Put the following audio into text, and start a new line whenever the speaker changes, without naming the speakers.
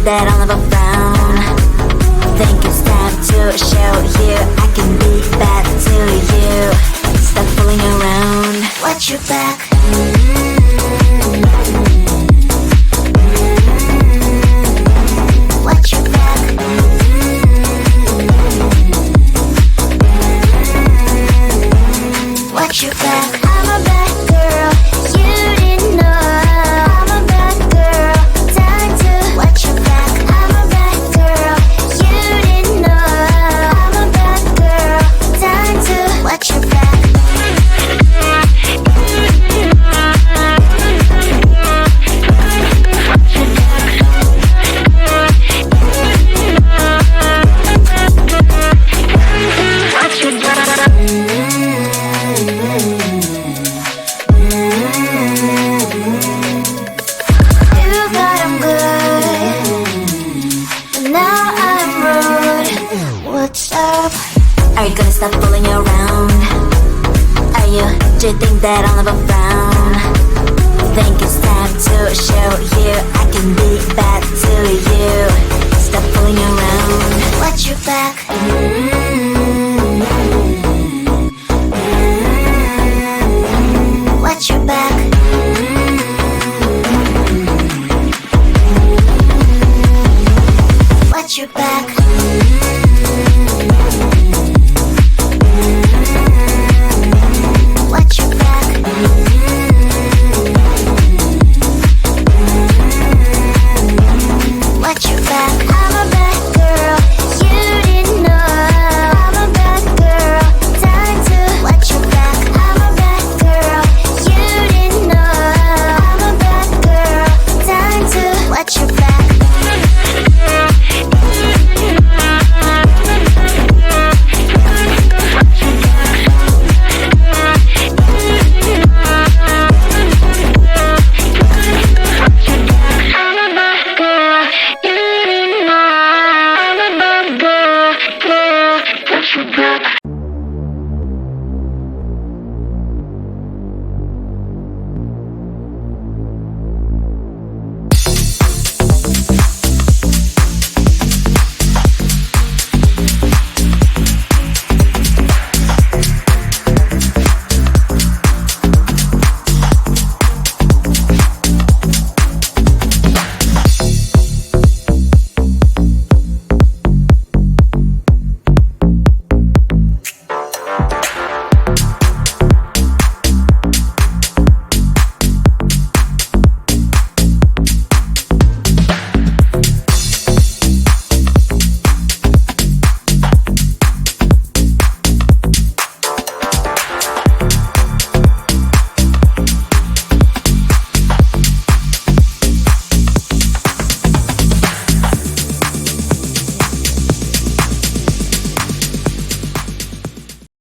that I'll never frown? Think it's time to show you I can be bad to you. Stop fooling around. Watch your back. Watch your back. Watch your back. I'm a bad girl, you didn't know. I'm a bad girl, time to watch your back. I'm a bad girl, you didn't know. I'm a bad girl, time to watch your back. Are you gonna stop fooling around? Do you think that I'll never frown? Think it's time to show you I can be bad to you. Stop fooling around. Watch your back. Watch your back. Watch your back.